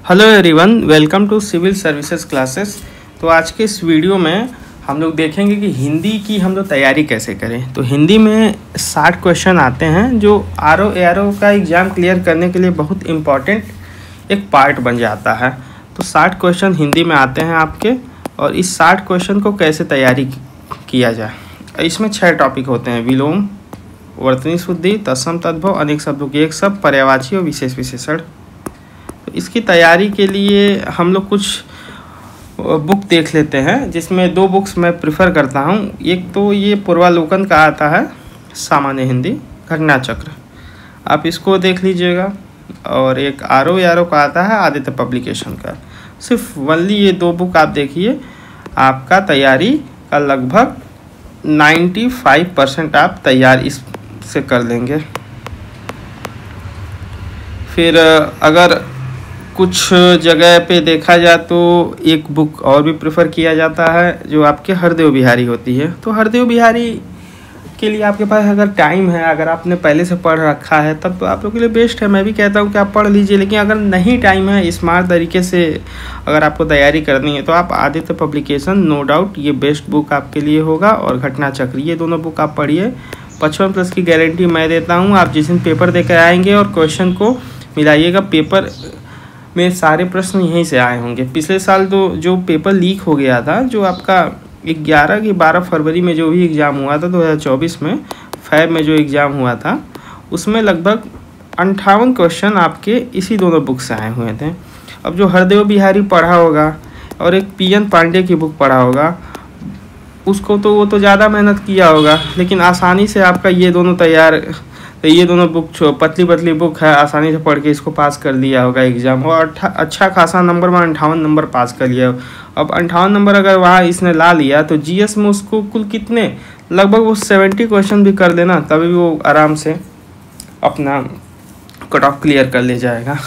Hello everyone, welcome to civil services classes. तो आज के इस वीडियो में हम लोग देखेंगे कि हिंदी की हम लोग तैयारी कैसे करें। तो हिंदी में 60 क्वेश्चन आते हैं जो आरओ एआरओ का एग्ज़ाम क्लियर करने के लिए बहुत इम्पॉर्टेंट एक पार्ट बन जाता है। तो 60 क्वेश्चन हिंदी में आते हैं आपके, और इस 60 क्वेश्चन को कैसे तैयारी किया जाए। इसमें 6 टॉपिक होते हैं: विलोम, वर्तनी शुद्धि, तत्सम तद्भव, अनेक शब्दों की एक शब्द, पर्यायवाची और विशेष विशेषण। तो इसकी तैयारी के लिए हम लोग कुछ बुक देख लेते हैं, जिसमें 2 बुक्स मैं प्रिफ़र करता हूँ। एक तो ये पूर्वालोकन का आता है सामान्य हिंदी, घटना चक्र, आप इसको देख लीजिएगा, और एक आरओ एआरओ का आता है आदित्य पब्लिकेशन का। सिर्फ वनली ये 2 बुक आप देखिए, आपका तैयारी का लगभग 95% आप तैयार इससे कर लेंगे। फिर अगर कुछ जगह पे देखा जाए तो एक बुक और भी प्रेफर किया जाता है जो आपके हरदेव बिहारी होती है। तो हरदेव बिहारी के लिए आपके पास अगर टाइम है, अगर आपने पहले से पढ़ रखा है, तब तो आप लोग के लिए बेस्ट है। मैं भी कहता हूँ कि आप पढ़ लीजिए, लेकिन अगर नहीं टाइम है, स्मार्ट तरीके से अगर आपको तैयारी करनी है, तो आप आदित्य पब्लिकेशन, नो डाउट ये बेस्ट बुक आपके लिए होगा। और घटना चक्र, ये दोनों बुक आप पढ़िए। 55+ की गारंटी मैं देता हूँ। आप जिस दिन पेपर देकर आएंगे और क्वेश्चन को मिलाइएगा, पेपर में सारे प्रश्न यहीं से आए होंगे। पिछले साल तो जो पेपर लीक हो गया था, जो आपका 11 की 12 फरवरी में जो भी एग्ज़ाम हुआ था 2024 में, फैब में जो एग्ज़ाम हुआ था, उसमें लगभग 58 क्वेश्चन आपके इसी दोनों बुक से आए हुए थे। अब जो हरदेव बिहारी पढ़ा होगा और एक पीएन पांडे की बुक पढ़ा होगा, उसको तो वो तो ज़्यादा मेहनत किया होगा, लेकिन आसानी से आपका ये दोनों तैयार, तो ये दोनों बुक पतली पतली बुक है, आसानी से पढ़ के इसको पास कर लिया होगा एग्ज़ाम, और अच्छा खासा नंबर में 58 नंबर पास कर लिया। अब 58 नंबर अगर वहाँ इसने ला लिया, तो जीएस में उसको कुल कितने, लगभग वो 70 क्वेश्चन भी कर देना, तभी वो आराम से अपना कट ऑफ क्लियर कर ले जाएगा।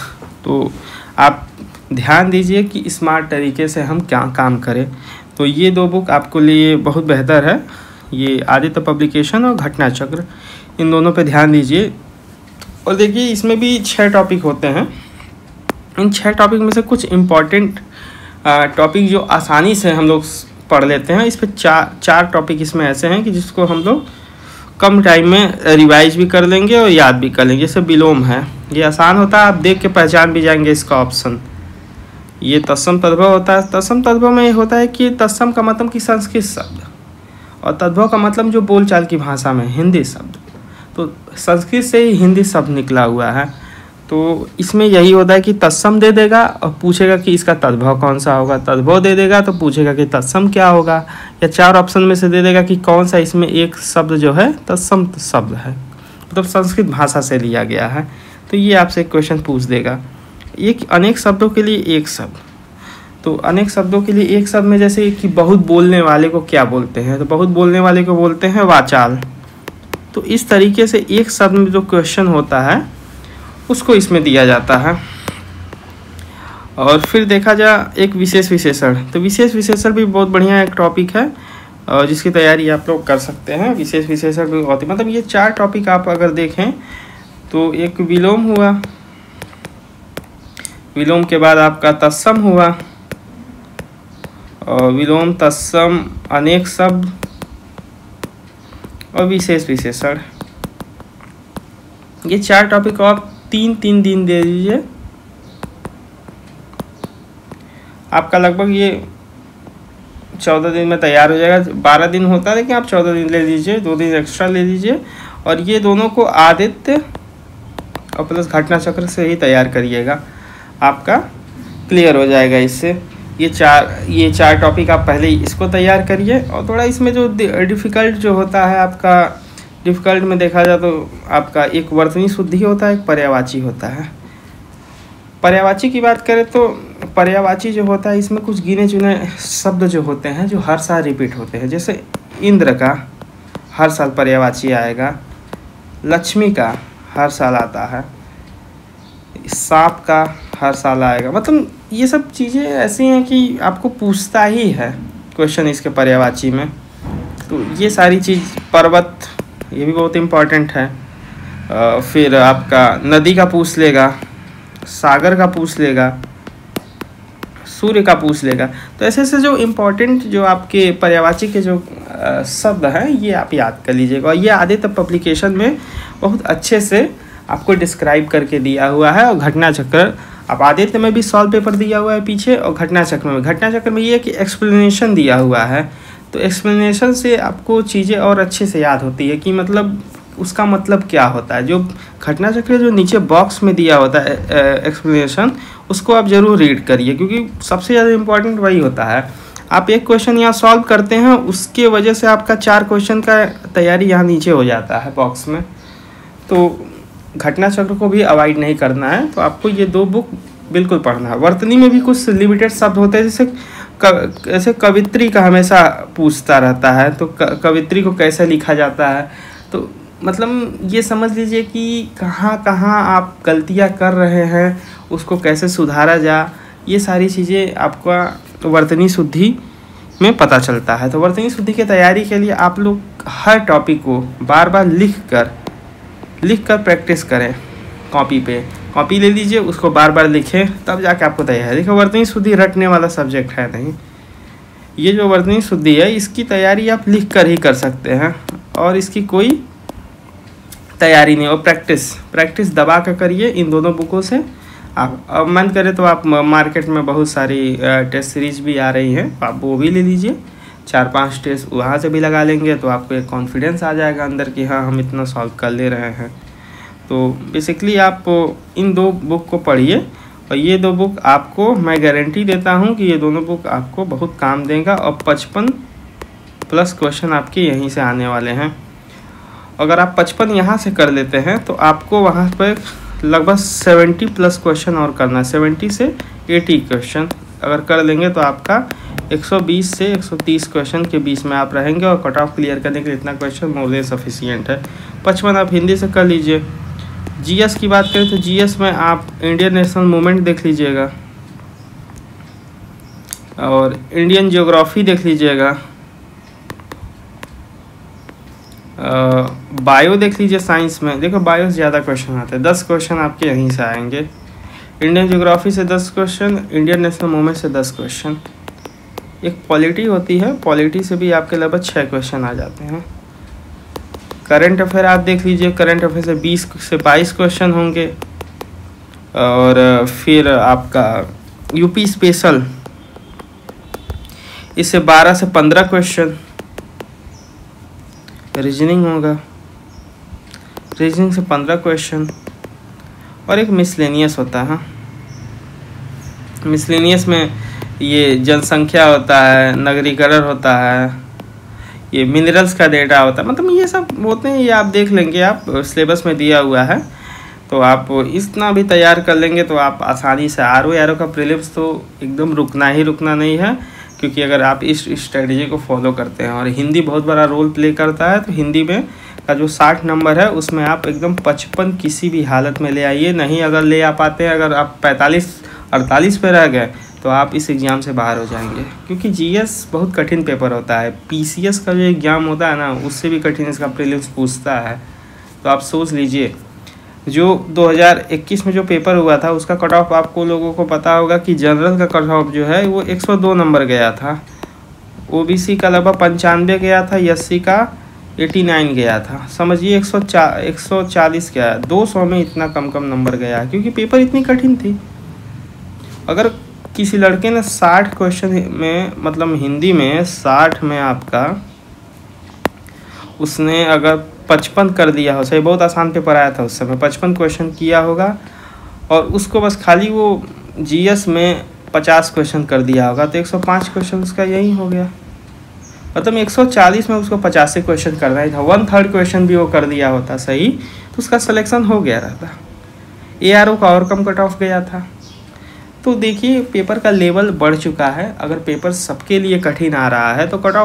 तो आप ध्यान दीजिए कि स्मार्ट तरीके से हम क्या काम करें। तो ये 2 बुक आपके लिए बहुत बेहतर है, ये आदित्य पब्लिकेशन और घटना चक्र, इन दोनों पे ध्यान दीजिए। और देखिए, इसमें भी 6 टॉपिक होते हैं। इन 6 टॉपिक में से कुछ इम्पॉर्टेंट टॉपिक जो आसानी से हम लोग पढ़ लेते हैं, इस पे 4 टॉपिक इसमें ऐसे हैं कि जिसको हम लोग कम टाइम में रिवाइज भी कर लेंगे और याद भी कर लेंगे। जैसे विलोम है, ये आसान होता है, आप देख के पहचान भी जाएंगे इसका ऑप्शन। ये तत्सम तद्भव होता है। तत्सम तद्भव में ये होता है कि तत्सम का मतलब कि संस्कृत शब्द, और तद्भव का मतलब जो बोलचाल की भाषा में हिंदी शब्द। तो संस्कृत से ही हिंदी शब्द निकला हुआ है। तो इसमें यही होता है कि तत्सम दे देगा और पूछेगा कि इसका तद्भव कौन सा होगा, तद्भव दे देगा तो पूछेगा कि तत्सम क्या होगा, या 4 ऑप्शन में से दे देगा कि कौन सा इसमें एक शब्द जो है तत्सम शब्द है, मतलब संस्कृत भाषा से लिया गया है। तो ये आपसे एक क्वेश्चन पूछ देगा। एक अनेक शब्दों के लिए एक शब्द, तो अनेक शब्दों के लिए एक शब्द में जैसे कि बहुत बोलने वाले को क्या बोलते हैं, तो बहुत बोलने वाले को बोलते हैं वाचाल। तो इस तरीके से एक शब्द में जो क्वेश्चन होता है उसको इसमें दिया जाता है। और फिर देखा जाए एक विशेष विशेषण, तो विशेष विशेषण भी बहुत बढ़िया एक टॉपिक है, और जिसकी तैयारी आप लोग कर सकते हैं। विशेष विशेषण भी होती, मतलब ये 4 टॉपिक आप अगर देखें तो एक विलोम हुआ, विलोम के बाद आपका तत्सम हुआ, और विलोम, तत्सम, अनेक शब्द और विशेष विशेषण। ये 4 टॉपिक को आप 3-3 दिन दे दीजिए, आपका लगभग ये 14 दिन में तैयार हो जाएगा। 12 दिन होता है, लेकिन आप 14 दिन ले लीजिए, 2 दिन एक्स्ट्रा ले लीजिए, और ये दोनों को आदित्य और प्लस घटना चक्र से ही तैयार करिएगा, आपका क्लियर हो जाएगा इससे। ये चार टॉपिक आप पहले ही इसको तैयार करिए। और थोड़ा इसमें जो डिफ़िकल्ट जो होता है आपका, डिफ़िकल्ट में देखा जाए तो आपका एक वर्तनी शुद्धि होता है, एक पर्यायवाची होता है। पर्यायवाची की बात करें तो पर्यायवाची जो होता है, इसमें कुछ गिने चुने शब्द जो होते हैं जो हर साल रिपीट होते हैं। जैसे इंद्र का हर साल पर्यायवाची आएगा, लक्ष्मी का हर साल आता है, सांप का हर साल आएगा। मतलब ये सब चीज़ें ऐसी हैं कि आपको पूछता ही है क्वेश्चन इसके पर्यायवाची में। तो ये सारी चीज़, पर्वत, ये भी बहुत इम्पॉर्टेंट है। फिर आपका नदी का पूछ लेगा, सागर का पूछ लेगा, सूर्य का पूछ लेगा। तो ऐसे ऐसे जो इम्पोर्टेंट जो आपके पर्यायवाची के जो शब्द हैं ये आप याद कर लीजिएगा। और ये आदित्य पब्लिकेशन में बहुत अच्छे से आपको डिस्क्राइब करके दिया हुआ है। और घटना चक्र अब आदित्य में भी सॉल्व पेपर दिया हुआ है पीछे, और घटना चक्र में ये कि एक्सप्लेनेशन दिया हुआ है। तो एक्सप्लेनेशन से आपको चीज़ें और अच्छे से याद होती है कि मतलब उसका मतलब क्या होता है। जो घटना चक्र जो नीचे बॉक्स में दिया होता है एक्सप्लेनेशन, उसको आप ज़रूर रीड करिए, क्योंकि सबसे ज़्यादा इम्पोर्टेंट वही होता है। आप एक क्वेश्चन यहाँ सॉल्व करते हैं, उसके वजह से आपका 4 क्वेश्चन का तैयारी यहाँ नीचे हो जाता है बॉक्स में। तो घटना चक्र को भी अवॉइड नहीं करना है। तो आपको ये 2 बुक बिल्कुल पढ़ना है। वर्तनी में भी कुछ लिमिटेड शब्द होते हैं, जैसे कवित्री का हमेशा पूछता रहता है, तो कवित्री को कैसे लिखा जाता है। तो मतलब ये समझ लीजिए कि कहाँ कहाँ आप गलतियाँ कर रहे हैं, उसको कैसे सुधारा जा, ये सारी चीज़ें आपका वर्तनी शुद्धि में पता चलता है। तो वर्तनी शुद्धि की तैयारी के लिए आप लोग हर टॉपिक को बार बार लिख कर प्रैक्टिस करें। कॉपी ले लीजिए, उसको बार बार लिखें, तब जाके आपको तैयारी। देखो वर्तनी शुद्धि रटने वाला सब्जेक्ट है नहीं। ये जो वर्तनी शुद्धि है इसकी तैयारी आप लिख कर ही कर सकते हैं, और इसकी कोई तैयारी नहीं। और प्रैक्टिस दबा कर करिए इन दोनों बुकों से। आप अब मन करें तो आप मार्केट में बहुत सारी टेस्ट सीरीज भी आ रही हैं, आप वो भी ले लीजिए। 4-5 टेस्ट वहाँ से भी लगा लेंगे तो आपको एक कॉन्फिडेंस आ जाएगा अंदर कि हाँ हम इतना सॉल्व कर ले रहे हैं। तो बेसिकली आप इन 2 बुक को पढ़िए, और ये 2 बुक आपको मैं गारंटी देता हूँ कि ये दोनों बुक आपको बहुत काम देगा। और 55+ क्वेश्चन आपके यहीं से आने वाले हैं। अगर आप 55 यहाँ से कर लेते हैं तो आपको वहाँ पर लगभग 70+ क्वेश्चन और करना है। 70 से 80 क्वेश्चन अगर कर लेंगे तो आपका 120 से 130 क्वेश्चन के बीच में आप रहेंगे, और कट ऑफ क्लियर करने के लिए इतना क्वेश्चन मोर देन सफिशिएंट है। 55 आप हिंदी से कर लीजिए। जीएस की बात करें तो जीएस में आप इंडियन नेशनल मूवमेंट देख लीजिएगा, और इंडियन ज्योग्राफी देख लीजिएगा, बायो देख लीजिए। साइंस में देखो बायो से ज़्यादा क्वेश्चन आते हैं, 10 क्वेश्चन आपके यहीं से आएंगे। इंडियन ज्योग्राफी से 10 क्वेश्चन, इंडियन नेशनल मूवमेंट से 10 क्वेश्चन। एक पॉलिटी होती है, पॉलिटी से भी आपके लगभग 6 क्वेश्चन आ जाते हैं। करंट अफेयर आप देख लीजिए, करंट अफेयर से 20 से 22 क्वेश्चन होंगे। और फिर आपका यूपी स्पेशल, इससे 12 से 15 क्वेश्चन। रीजनिंग होगा, रीजनिंग से 15 क्वेश्चन। और एक मिसलेनियस होता है। मिसलेनियस में ये जनसंख्या होता है, नगरीकरण होता है, ये मिनरल्स का डेटा होता है, मतलब ये सब होते हैं। ये आप देख लेंगे, आप सिलेबस में दिया हुआ है, तो आप इतना भी तैयार कर लेंगे तो आप आसानी से आर का प्रीलिम्स तो एकदम रुकना नहीं है। क्योंकि अगर आप इस स्ट्रेटजी को फॉलो करते हैं, और हिंदी बहुत बड़ा रोल प्ले करता है, तो हिंदी में का जो 60 नंबर है उसमें आप एकदम 55 किसी भी हालत में ले आइए। नहीं अगर ले आ पाते हैं, अगर आप 45-48 पे रह गए तो आप इस एग्ज़ाम से बाहर हो जाएंगे। क्योंकि जीएस बहुत कठिन पेपर होता है। पीसीएस का जो एग्ज़ाम होता है ना, उससे भी कठिन इसका प्रीलिम्स पूछता है। तो आप सोच लीजिए, जो 2021 में जो पेपर हुआ था उसका कट ऑफ आपको लोगों को पता होगा कि जनरल का कट ऑफ जो है वो 102 नंबर गया था, ओबीसी का लगभग 95 गया था, एससी का 89 गया था। समझिए 140 गया, 200 में इतना कम नंबर गया, क्योंकि पेपर इतनी कठिन थी। अगर किसी लड़के ने 60 क्वेश्चन में, मतलब हिंदी में 60 में आपका उसने अगर 55 कर दिया हो, सही बहुत आसान पेपर आया था उस समय, 55 क्वेश्चन किया होगा, और उसको बस खाली वो जीएस में 50 क्वेश्चन कर दिया होगा, तो 105 क्वेश्चन उसका यही हो गया। मतलब 140 में उसको 85 क्वेश्चन करना ही था, 1/3 क्वेश्चन भी वो कर दिया होता सही, तो उसका सिलेक्शन हो गया रहता। एआरओ का और कम कट ऑफ गया था। तो देखिए पेपर का लेवल बढ़ चुका है। अगर पेपर सबके लिए कठिन आ रहा है तो कट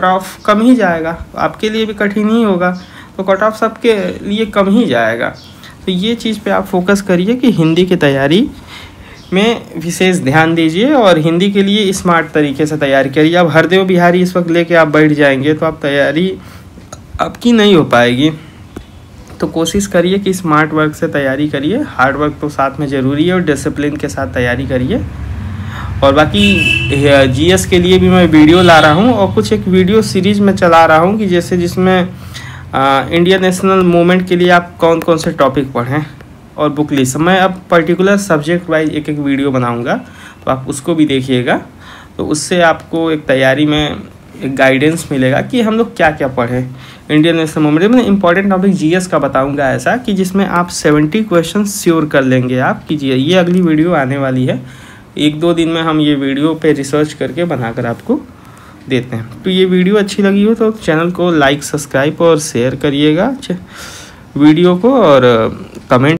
ऑफ कम ही जाएगा, आपके लिए भी कठिन ही होगा, तो कट ऑफ सबके लिए कम ही जाएगा। तो ये चीज़ पे आप फोकस करिए कि हिंदी की तैयारी में विशेष ध्यान दीजिए, और हिंदी के लिए स्मार्ट तरीके से तैयारी करिए। अब हरदेव बिहारी इस वक्त लेके आप बैठ जाएंगे तो आप तैयारी आपकी नहीं हो पाएगी। तो कोशिश करिए कि स्मार्ट वर्क से तैयारी करिए, हार्ड वर्क तो साथ में ज़रूरी है, और डिसिप्लिन के साथ तैयारी करिए। और बाकी जीएस के लिए भी मैं वीडियो ला रहा हूँ, और कुछ एक वीडियो सीरीज़ में चला रहा हूँ कि जैसे जिसमें इंडियन नेशनल मूवमेंट के लिए आप कौन कौन से टॉपिक पढ़ें, और बुक लिस्ट। मैं अब पर्टिकुलर सब्जेक्ट वाइज एक एक वीडियो बनाऊँगा, तो आप उसको भी देखिएगा। तो उससे आपको एक तैयारी में एक गाइडेंस मिलेगा कि हम लोग क्या क्या पढ़ें इंडियन नेशनल मूवमेंट में। इंपॉर्टेंट टॉपिक जीएस का बताऊंगा ऐसा कि जिसमें आप 70 क्वेश्चन श्योर कर लेंगे आप कीजिए। ये अगली वीडियो आने वाली है, 1-2 दिन में हम ये वीडियो पे रिसर्च करके बनाकर आपको देते हैं। तो ये वीडियो अच्छी लगी हो तो चैनल को लाइक, सब्सक्राइब और शेयर करिएगा वीडियो को, और कमेंट